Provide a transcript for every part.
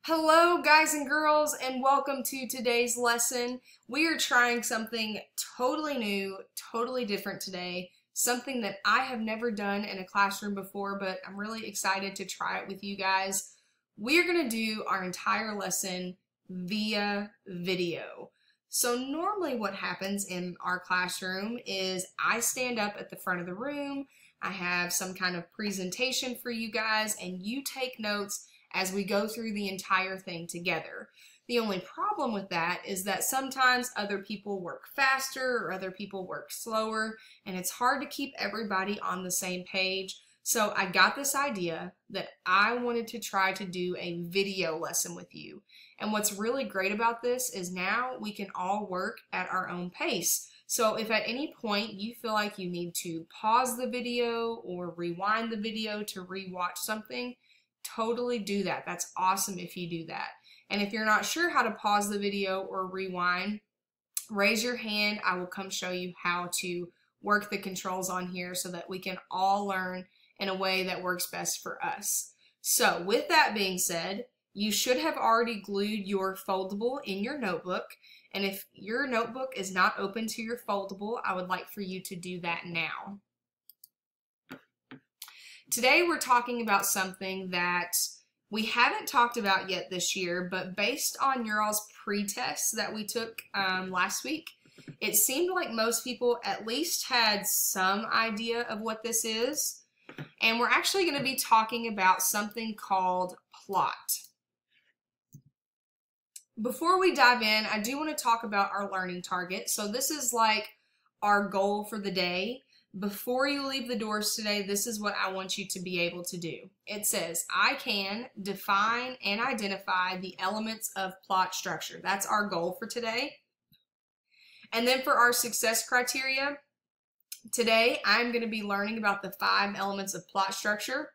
Hello guys and girls, and welcome to today's lesson. We are trying something totally new, totally different today, something that I have never done in a classroom before, but I'm really excited to try it with you guys. We are going to do our entire lesson via video. So normally what happens in our classroom is I stand up at the front of the room, I have some kind of presentation for you guys, and you take notes as we go through the entire thing together. The only problem with that is that sometimes other people work faster or other people work slower, and it's hard to keep everybody on the same page. So I got this idea that I wanted to try to do a video lesson with you. And what's really great about this is now we can all work at our own pace. So if at any point you feel like you need to pause the video or rewind the video to rewatch something, totally do that. That's awesome if you do that. And if you're not sure how to pause the video or rewind, raise your hand. I will come show you how to work the controls on here so that we can all learn in a way that works best for us. So with that being said, you should have already glued your foldable in your notebook. And if your notebook is not open to your foldable, I would like for you to do that now. Today we're talking about something that we haven't talked about yet this year, but based on your all's pre-tests that we took last week, it seemed like most people at least had some idea of what this is. And we're actually going to be talking about something called plot. Before we dive in, I do want to talk about our learning target. So this is like our goal for the day. Before you leave the doors today, this is what I want you to be able to do. It says, I can define and identify the elements of plot structure. That's our goal for today. And then for our success criteria, today I'm going to be learning about the 5 elements of plot structure.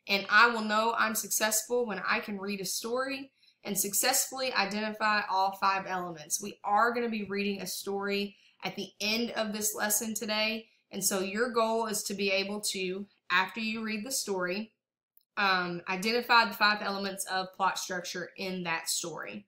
And I will know I'm successful when I can read a story and successfully identify all 5 elements. We are going to be reading a story at the end of this lesson today. And so your goal is to be able to, after you read the story, identify the 5 elements of plot structure in that story.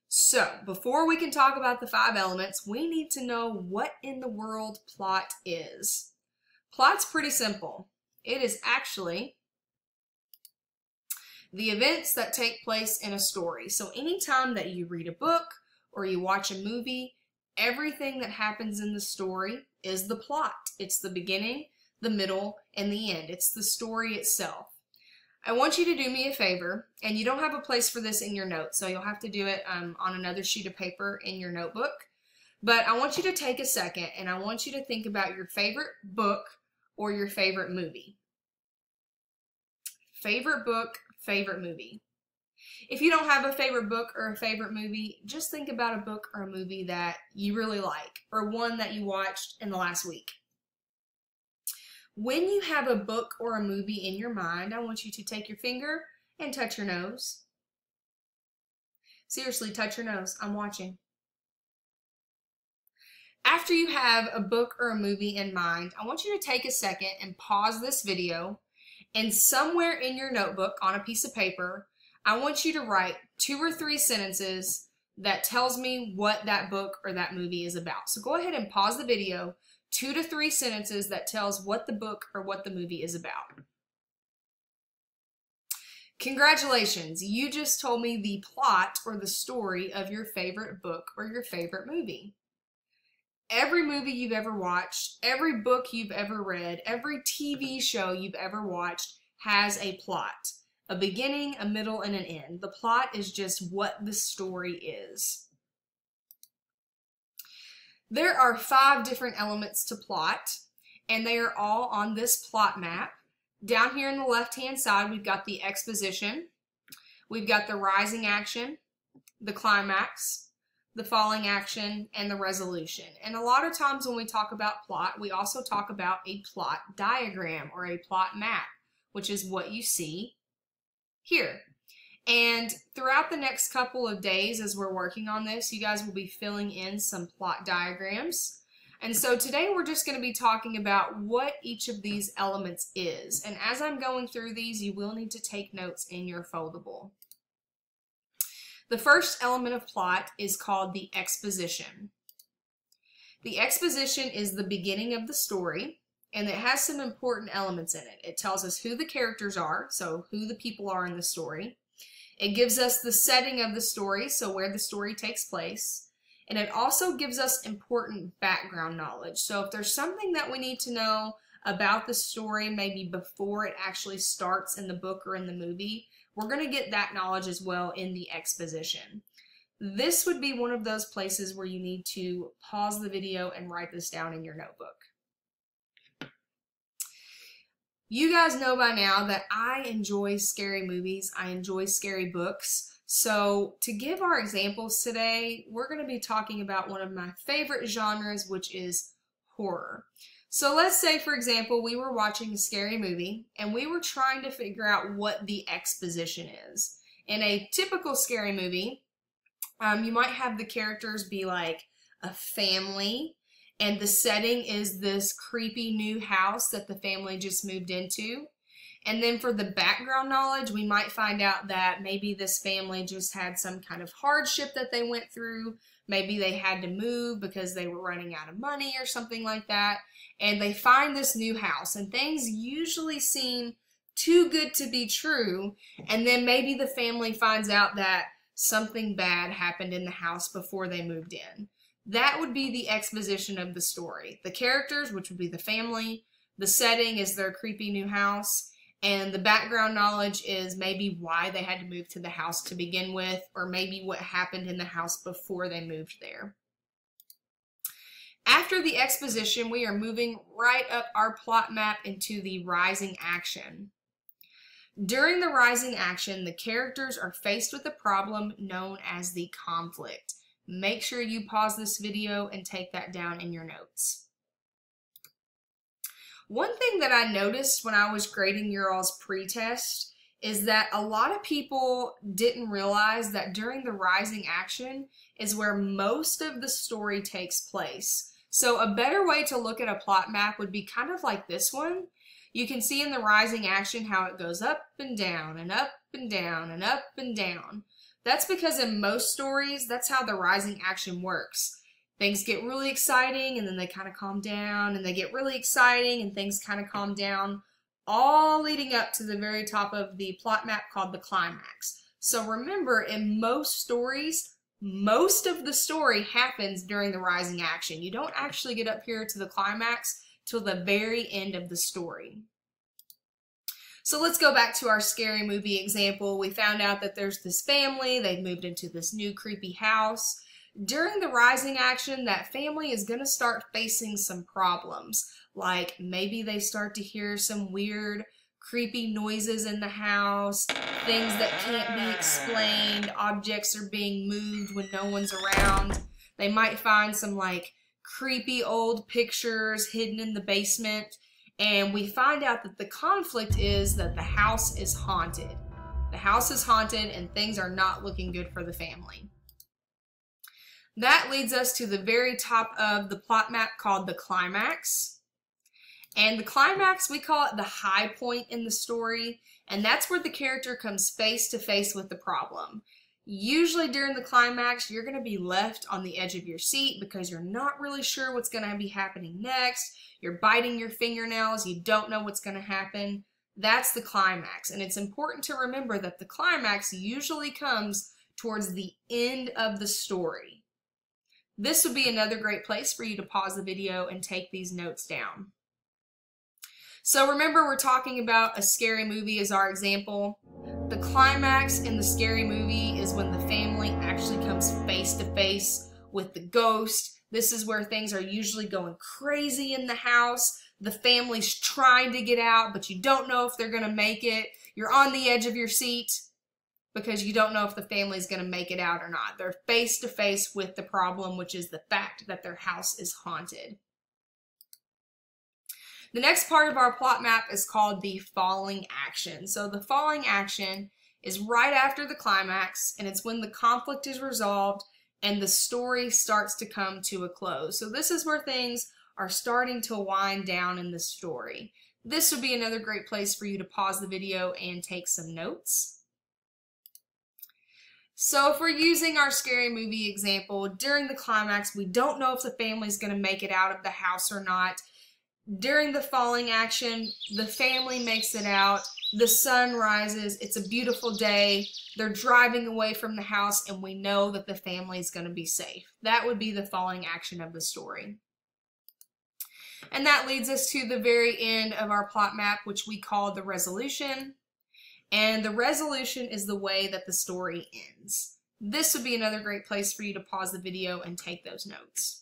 So before we can talk about the 5 elements, we need to know what in the world plot is. Plot's pretty simple. It is actually the events that take place in a story. So anytime that you read a book or you watch a movie, everything that happens in the story is the plot. It's the beginning, the middle, and the end. It's the story itself. I want you to do me a favor, and you don't have a place for this in your notes, so you'll have to do it on another sheet of paper in your notebook. But I want you to take a second, and I want you to think about your favorite book or your favorite movie. Favorite book, favorite movie. If you don't have a favorite book or a favorite movie, just think about a book or a movie that you really like, or one that you watched in the last week. When you have a book or a movie in your mind, I want you to take your finger and touch your nose. Seriously, touch your nose. I'm watching. After you have a book or a movie in mind, I want you to take a second and pause this video, and somewhere in your notebook on a piece of paper, I want you to write 2 or 3 sentences that tells me what that book or that movie is about. So go ahead and pause the video, 2 to 3 sentences that tells what the book or what the movie is about. Congratulations, you just told me the plot or the story of your favorite book or your favorite movie. Every movie you've ever watched, every book you've ever read, every TV show you've ever watched has a plot. A beginning, a middle, and an end. The plot is just what the story is. There are 5 different elements to plot, and they are all on this plot map. Down here on the left-hand side, we've got the exposition, we've got the rising action, the climax, the falling action, and the resolution. And a lot of times when we talk about plot, we also talk about a plot diagram or a plot map, which is what you see here. And throughout the next couple of days as we're working on this, you guys will be filling in some plot diagrams. And so today we're just going to be talking about what each of these elements is. And as I'm going through these, you will need to take notes in your foldable. The first element of plot is called the exposition. The exposition is the beginning of the story, and it has some important elements in it. It tells us who the characters are, so who the people are in the story. It gives us the setting of the story, so where the story takes place. And it also gives us important background knowledge. So if there's something that we need to know about the story, maybe before it actually starts in the book or in the movie, we're going to get that knowledge as well in the exposition. This would be one of those places where you need to pause the video and write this down in your notebook. You guys know by now that I enjoy scary movies. I enjoy scary books. So to give our examples today, we're going to be talking about one of my favorite genres, which is horror. So let's say, for example, we were watching a scary movie and we were trying to figure out what the exposition is. In a typical scary movie, you might have the characters be like a family, and the setting is this creepy new house that the family just moved into. And then for the background knowledge, we might find out that maybe this family just had some kind of hardship that they went through. Maybe they had to move because they were running out of money or something like that. And they find this new house, and things usually seem too good to be true. And then maybe the family finds out that something bad happened in the house before they moved in. That would be the exposition of the story. The characters, which would be the family, the setting is their creepy new house, and the background knowledge is maybe why they had to move to the house to begin with, or maybe what happened in the house before they moved there. After the exposition, we are moving right up our plot map into the rising action. During the rising action, the characters are faced with a problem known as the conflict. Make sure you pause this video and take that down in your notes. One thing that I noticed when I was grading your all's pre-test is that a lot of people didn't realize that during the rising action is where most of the story takes place. So a better way to look at a plot map would be kind of like this one. You can see in the rising action how it goes up and down and up and down and up and down. That's because in most stories, that's how the rising action works. Things get really exciting and then they kind of calm down, and they get really exciting and things kind of calm down, all leading up to the very top of the plot map called the climax. So remember, in most stories, most of the story happens during the rising action. You don't actually get up here to the climax till the very end of the story. So let's go back to our scary movie example. We found out that there's this family, they've moved into this new creepy house. During the rising action, that family is going to start facing some problems. Like maybe they start to hear some weird, creepy noises in the house, things that can't be explained, objects are being moved when no one's around. They might find some like creepy old pictures hidden in the basement. And we find out that the conflict is that the house is haunted. The house is haunted and things are not looking good for the family. That leads us to the very top of the plot map called the climax. And the climax, we call it the high point in the story, and that's where the character comes face to face with the problem. Usually during the climax, you're going to be left on the edge of your seat because you're not really sure what's going to be happening next. You're biting your fingernails, you don't know what's going to happen. That's the climax, and it's important to remember that the climax usually comes towards the end of the story. This would be another great place for you to pause the video and take these notes down. So remember, we're talking about a scary movie as our example. The climax in the scary movie is when the family actually comes face to face with the ghost. This is where things are usually going crazy in the house. The family's trying to get out, but you don't know if they're going to make it. You're on the edge of your seat because you don't know if the family's going to make it out or not. They're face to face with the problem, which is the fact that their house is haunted. The next part of our plot map is called the falling action. So the falling action is right after the climax, and it's when the conflict is resolved and the story starts to come to a close. So this is where things are starting to wind down in the story. This would be another great place for you to pause the video and take some notes. So if we're using our scary movie example, during the climax, we don't know if the family's going to make it out of the house or not. During the falling action, the family makes it out. The sun rises. It's a beautiful day. They're driving away from the house, and we know that the family is going to be safe. That would be the falling action of the story. And that leads us to the very end of our plot map, which we call the resolution. And the resolution is the way that the story ends. This would be another great place for you to pause the video and take those notes.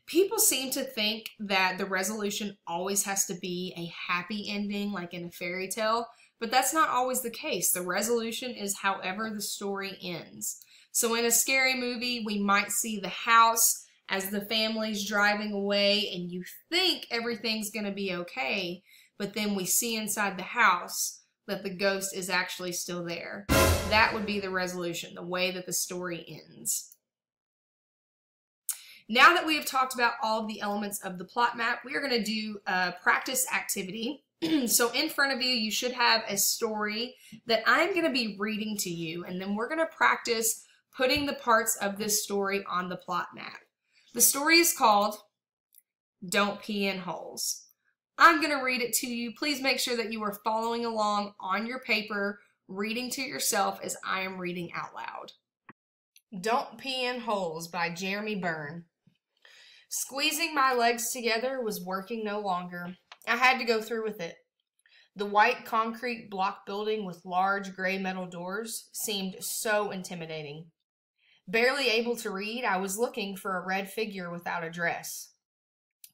People seem to think that the resolution always has to be a happy ending, like in a fairy tale, but that's not always the case. The resolution is however the story ends. So in a scary movie, we might see the house as the family's driving away, and you think everything's going to be okay, but then we see inside the house that the ghost is actually still there. That would be the resolution, the way that the story ends. Now that we have talked about all of the elements of the plot map, we are going to do a practice activity. So in front of you, you should have a story that I'm going to be reading to you, and then we're going to practice putting the parts of this story on the plot map. The story is called Don't Pee in Holes. I'm going to read it to you. Please make sure that you are following along on your paper, reading to yourself as I am reading out loud. Don't Pee in Holes by Jeremy Byrne. Squeezing my legs together was working no longer. I had to go through with it. The white concrete block building with large gray metal doors seemed so intimidating. Barely able to read, I was looking for a red figure without a dress.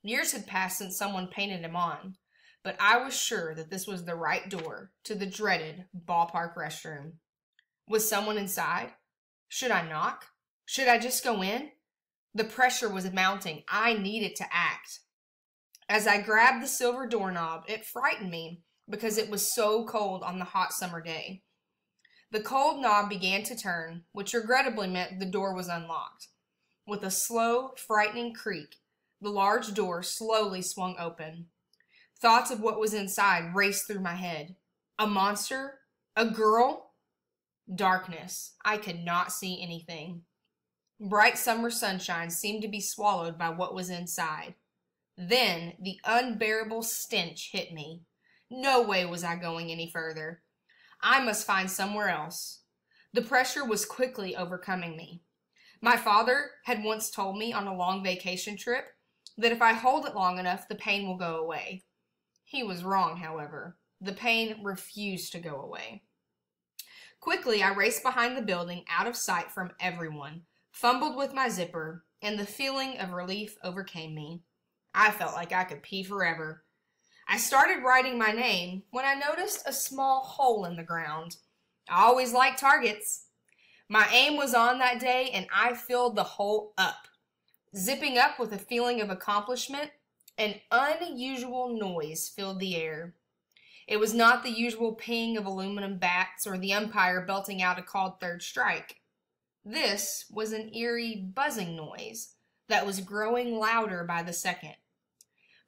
Years had passed since someone painted him on, but I was sure that this was the right door to the dreaded ballpark restroom. Was someone inside? Should I knock? Should I just go in? The pressure was mounting. I needed to act. As I grabbed the silver doorknob, it frightened me because it was so cold on the hot summer day. The cold knob began to turn, which regrettably meant the door was unlocked. With a slow, frightening creak, the large door slowly swung open. Thoughts of what was inside raced through my head. A monster? A girl? Darkness. I could not see anything. Bright summer sunshine seemed to be swallowed by what was inside. Then the unbearable stench hit me. No way was I going any further. I must find somewhere else. The pressure was quickly overcoming me. My father had once told me on a long vacation trip that if I hold it long enough, the pain will go away. He was wrong, however. The pain refused to go away. Quickly, I raced behind the building, out of sight from everyone, fumbled with my zipper, and the feeling of relief overcame me. I felt like I could pee forever. I started writing my name when I noticed a small hole in the ground. I always liked targets. My aim was on that day, and I filled the hole up. Zipping up with a feeling of accomplishment, an unusual noise filled the air. It was not the usual ping of aluminum bats or the umpire belting out a called third strike. This was an eerie buzzing noise that was growing louder by the second.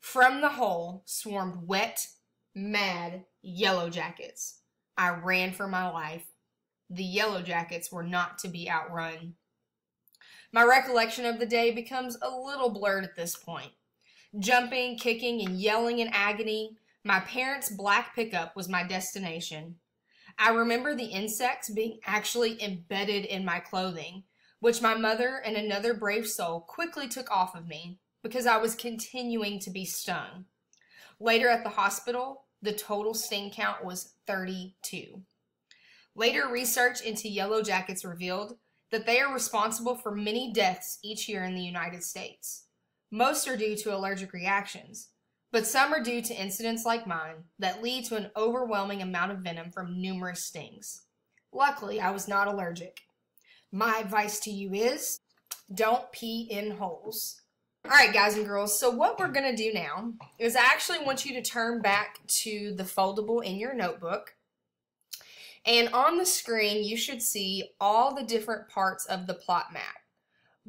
From the hole swarmed wet, mad Yellow Jackets. I ran for my life. The Yellow Jackets were not to be outrun. My recollection of the day becomes a little blurred at this point. Jumping, kicking, and yelling in agony, my parents' black pickup was my destination. I remember the insects being actually embedded in my clothing, which my mother and another brave soul quickly took off of me because I was continuing to be stung. Later at the hospital, the total sting count was 32. Later research into Yellow Jackets revealed that they are responsible for many deaths each year in the United States. Most are due to allergic reactions, but some are due to incidents like mine that lead to an overwhelming amount of venom from numerous stings. Luckily, I was not allergic. My advice to you is, don't pee in holes. Alright guys and girls, so what we're going to do now is I actually want you to turn back to the foldable in your notebook. And on the screen, you should see all the different parts of the plot map.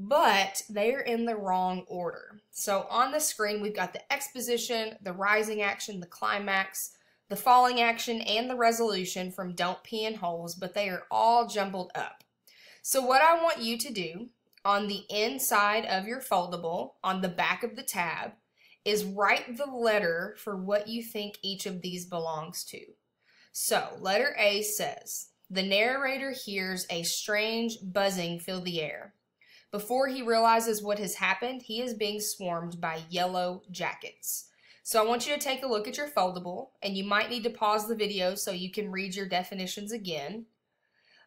but they're in the wrong order. So on the screen, we've got the exposition, the rising action, the climax, the falling action, and the resolution from Don't Pee in Holes, but they are all jumbled up. So what I want you to do on the inside of your foldable, on the back of the tab, is write the letter for what you think each of these belongs to. So letter A says, the narrator hears a strange buzzing fill the air. Before he realizes what has happened, he is being swarmed by yellow jackets. So I want you to take a look at your foldable, and you might need to pause the video so you can read your definitions again.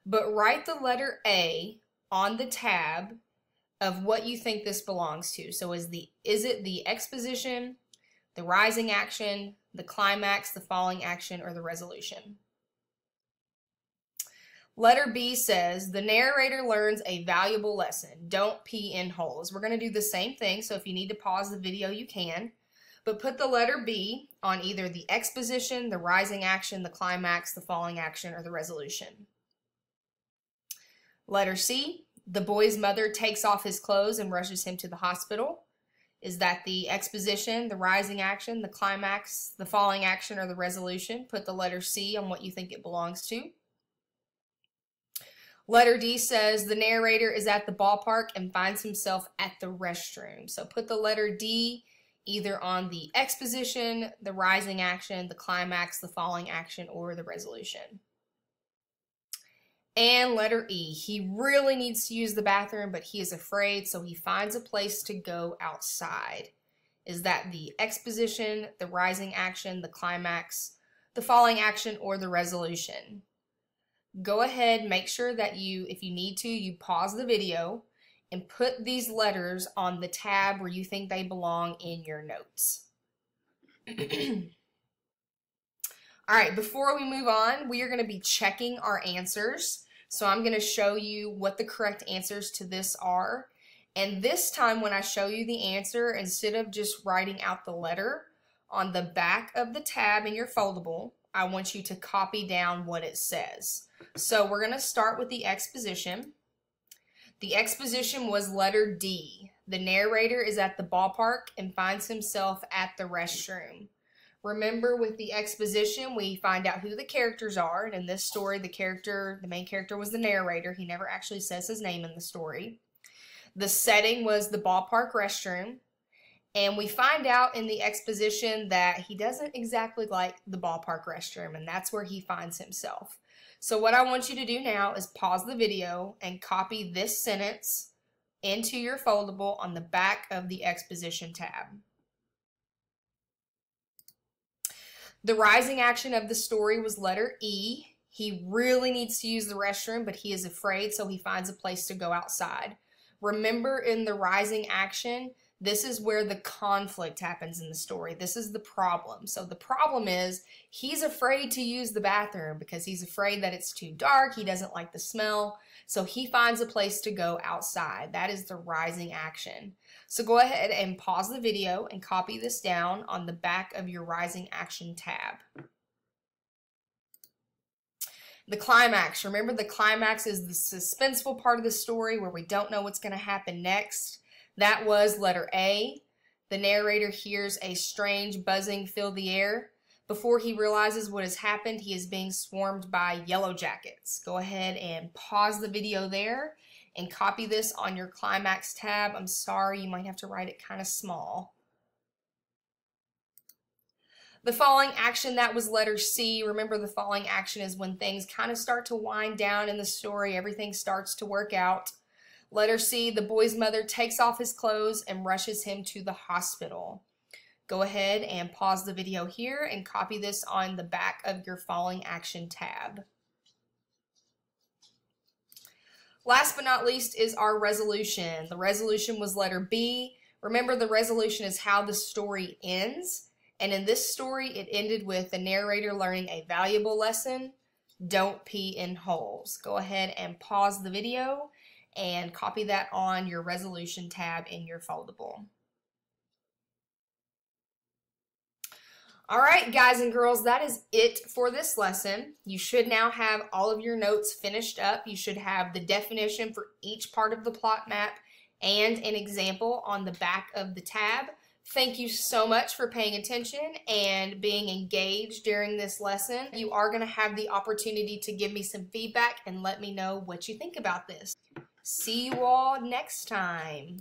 But write the letter A on the tab of what you think this belongs to. So is it the exposition, the rising action, the climax, the falling action, or the resolution? Letter B says, the narrator learns a valuable lesson. Don't pee in holes. We're going to do the same thing, so if you need to pause the video, you can. But put the letter B on either the exposition, the rising action, the climax, the falling action, or the resolution. Letter C, the boy's mother takes off his clothes and rushes him to the hospital. Is that the exposition, the rising action, the climax, the falling action, or the resolution? Put the letter C on what you think it belongs to. Letter D says the narrator is at the ballpark and finds himself at the restroom. So put the letter D either on the exposition, the rising action, the climax, the falling action, or the resolution. And letter E, he really needs to use the bathroom, but he is afraid, so he finds a place to go outside. Is that the exposition, the rising action, the climax, the falling action, or the resolution? Go ahead, make sure that if you need to, you pause the video and put these letters on the tab where you think they belong in your notes. All right, before we move on, we are going to be checking our answers. So I'm going to show you what the correct answers to this are. And this time when I show you the answer, instead of just writing out the letter, on the back of the tab in your foldable, I want you to copy down what it says. So we're going to start with the exposition. The exposition was letter D. The narrator is at the ballpark and finds himself at the restroom. Remember, with the exposition, we find out who the characters are. And in this story, the main character was the narrator. He never actually says his name in the story. The setting was the ballpark restroom. And we find out in the exposition that he doesn't exactly like the ballpark restroom, and that's where he finds himself. So what I want you to do now is pause the video and copy this sentence into your foldable on the back of the exposition tab. The rising action of the story was letter E. He really needs to use the restroom, but he is afraid, so he finds a place to go outside. Remember, in the rising action, this is where the conflict happens in the story. This is the problem. So the problem is he's afraid to use the bathroom because he's afraid that it's too dark. He doesn't like the smell. So he finds a place to go outside. That is the rising action. So go ahead and pause the video and copy this down on the back of your rising action tab. The climax. Remember, the climax is the suspenseful part of the story where we don't know what's going to happen next. That was letter A. The narrator hears a strange buzzing fill the air. Before he realizes what has happened, he is being swarmed by yellow jackets. Go ahead and pause the video there and copy this on your climax tab. I'm sorry, you might have to write it kind of small. The falling action, that was letter C. Remember, the falling action is when things kind of start to wind down in the story. Everything starts to work out. Letter C, the boy's mother takes off his clothes and rushes him to the hospital. Go ahead and pause the video here and copy this on the back of your falling action tab. Last but not least is our resolution. The resolution was letter B. Remember, the resolution is how the story ends. And in this story, it ended with the narrator learning a valuable lesson. Don't pee in holes. Go ahead and pause the video and copy that on your resolution tab in your foldable. All right, guys and girls, that is it for this lesson. You should now have all of your notes finished up. You should have the definition for each part of the plot map and an example on the back of the tab. Thank you so much for paying attention and being engaged during this lesson. You are going to have the opportunity to give me some feedback and let me know what you think about this. See you all next time.